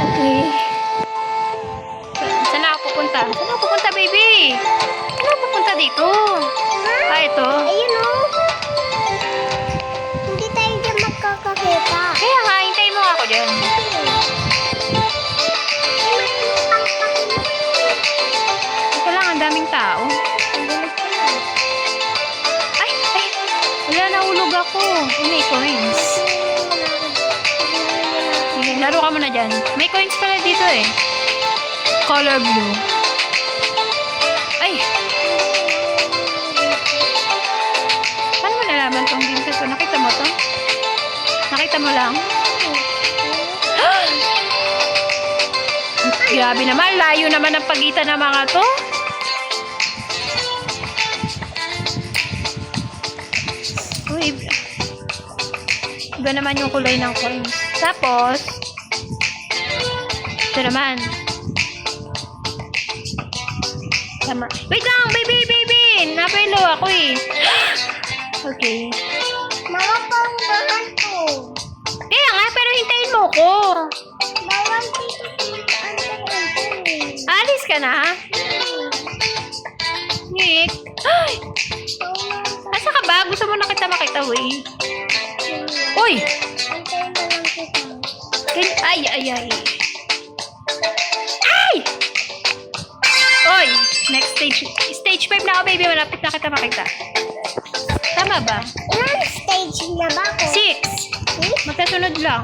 Okay. Saan ako pupunta? Saan ako pupunta, baby? Saan ako pupunta dito? Ah, ito. Ayun o. Hindi tayo dyan magkakakita. Kaya nga, hintayin mo ako dyan. Ito lang, ang daming tao. Ay! Wala, nahulog ako. May coins. Sige, laro ka muna dyan. May coins pala dito eh. Color blue. Ay! Paano mo nalaman tong game to? Nakita mo to? Nakita mo lang? Grabe naman, layo naman ang pagitan ng mga to. Uy, iba naman yung kulay ng coins. Tapos, ito naman. Tama. Wait lang, baby! Napelo ako eh. Okay. Mama, paunahan ko. Kaya nga, pero hintayin mo ko. Bawal dito Alis ka na? Nick? Ay! Asa ka ba? Gusto mo na kita makita, wey? Uy! Antayin na lang kita. Ay! Ay! Oy! Next stage. Stage 5 na ako, baby. Malapit na kita makita. Tama ba? Ilang stage na ba ako? 6. Magkasunod lang.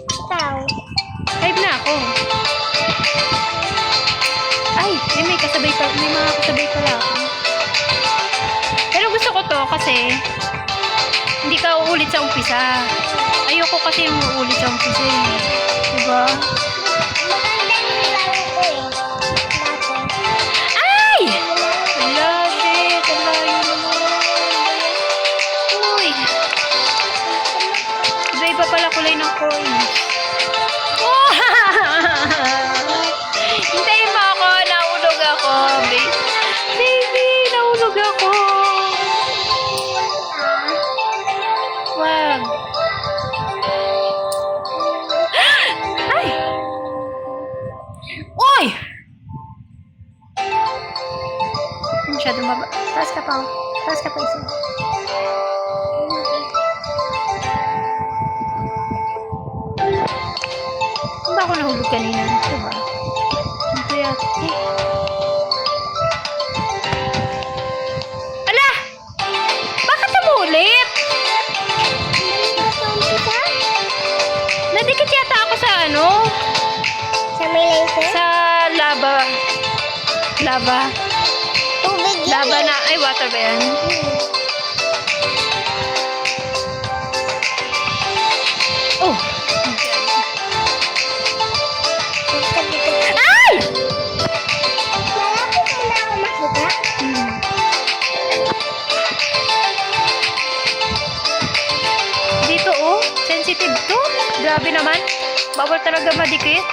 Ikaw. 5 na ako. Ay! May kasabay pa. May mga kasabay pala ako. Pero gusto ko to kasi hindi ka uulit sa umpisa. Ayoko kasi yung uulit sa umpisa eh. Diba? Maganda yung laro ko eh. Dati. Ay! Wala, shit. Ang layo naman. Uy! Iba-iba pala kulay ng coins. Oh! Hintayin mo ako. Nahulog ako. Baby, nahulog ako. Wag. Ay! Uy! Masyado maba. Taas ka pa. Taas ka pa isa. Saan ba ako nahulog kanina? Ito ba? Ano kaya? Ala! Bakit umulit? Nadikit yata ako sa ano? Sa may laser? Sa lava. Lava. Tubig yan Lava eh. na. Ay, water ba yan? Oh! Ay! Malapit mo na ako makita. Dito oh, sensitive to. Grabe naman. Bawal talaga madikit.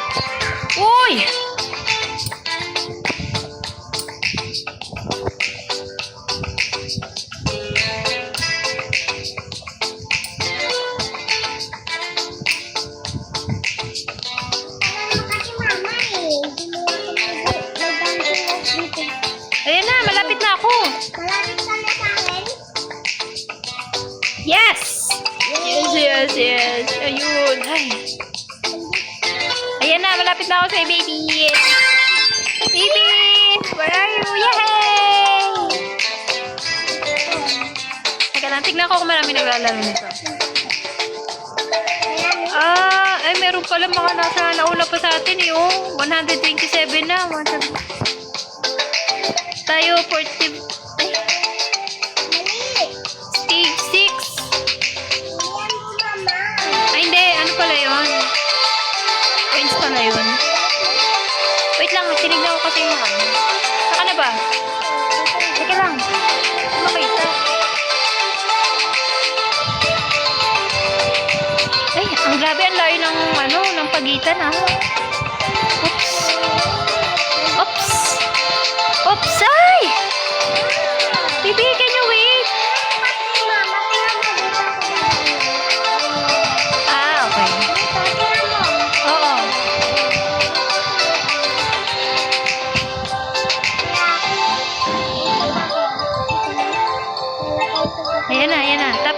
Uy! Alam mo kasi mama eh. Gumawa ko mag-dancing off dito. Ayan na, malapit na ako. Malapit ka na sa akin? Yes! Yes. Ayun. Ay. Ayan na, malapit na ako sa baby. Baby! Where are you? Yay! Teka lang, tignan ko kung marami naglalaro nito. Ay, meron pala mga nasa nauna pa sa atin eh, oh. 127 na. Tayo, 40. Ay, Mali. stage 6. Yan mo mama. Ay, hindi. Ano pala yun? Coins pala yun. Wait lang, tinignan ko kasi yung ano. Saka na ba? Teka lang. Makita. Ay, ang grabe, ang layo ng pagitan ah. Oops.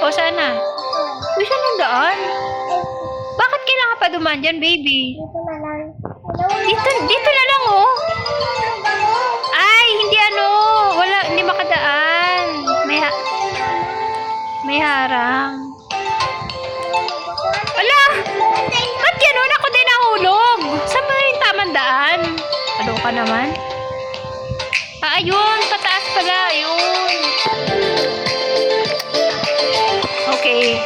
O, sana? Uy, saan ang daan? Bakit kailangan pa dumaan dyan, baby? Dito na lang. Dito na lang, oh. Ay, hindi ano. Wala, hindi makadaan. May harang. Ala! Ba't gano'n? Ako din nahulog. Saan ba yung tamang daan? Ano ka naman? Ah, ayun. Pataas pala. Ayun. Okay.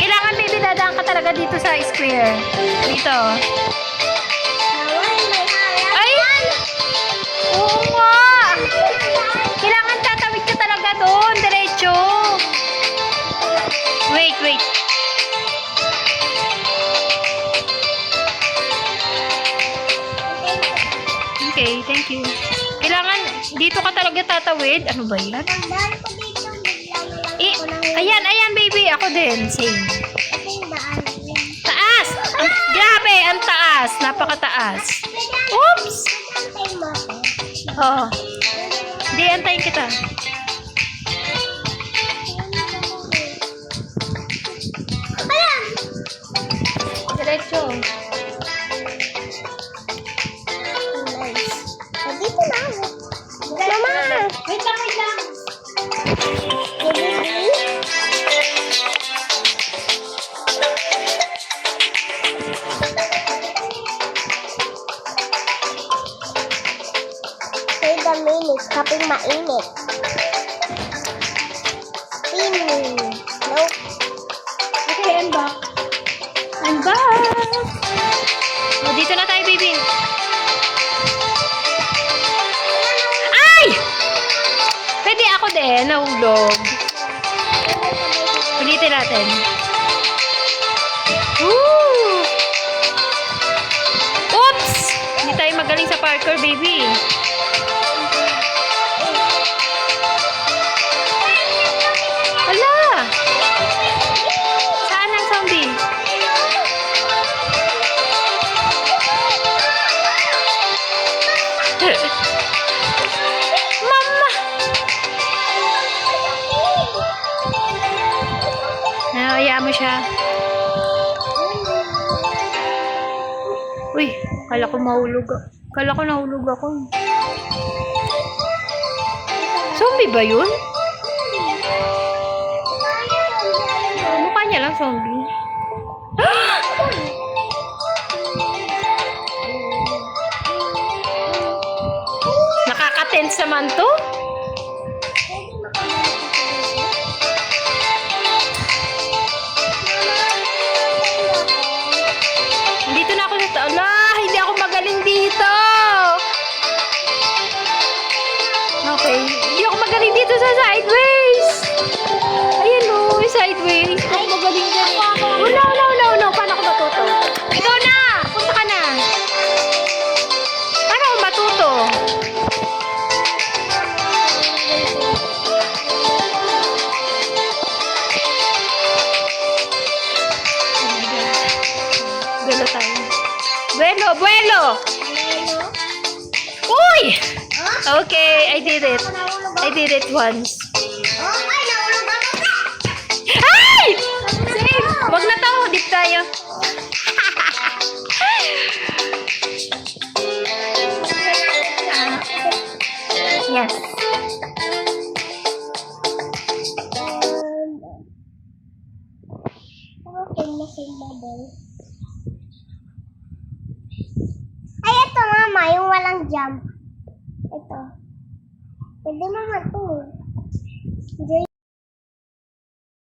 Kailangan, baby, dadaan ka talaga dito sa square. Dito. Ay! Oo nga! Kailangan tatawid ka talaga doon. Diretso. Wait, wait. Okay, thank you. Kailangan, dito ka talaga tatawid. Ano ba yan? Eh, ayan, baby. Ako din. Same. Taas! Grabe, ang taas. Napakataas. Oops! Oo. Hindi, antayin kita. Diretso. Dito na. Mama! Wait lang, wait lang. Say the minute, kaping mainit. Spinning. Nope. Okay, I'm back. I'm back! Oh, dito na tayo, baby. Ay! Pwede ako din, nahulog. Ulitin natin. Woo! Oops! Hindi tayo magaling sa parkour, baby. Ala! Saan ang zombie? Mama! Nakaya mo siya. Uy, kala ko mahulog. Kala ko nahulog ako. Zombie ba yun? Mukha niya lang zombie. Nakaka-tense naman to. Dito na ako sa ala, hindi ako magaling dito. Okay, hindi ako magaling dito sa sideways. Ayan o, sideways. Ay, magaling dyan. Oh, no. Paano ako matuto? Ikaw na! Punta ka na. Paano ako matuto? Oh my God. Buelo tayo. Buelo! Uy! Okay, I did it. I did it once. Ay, nahulog ako. Ay! Save! Wag na to, dip tayo. Yes. Okay na si Mabel. Ay, ito mama, yung walang jump. Ito. Pwede mama ito eh.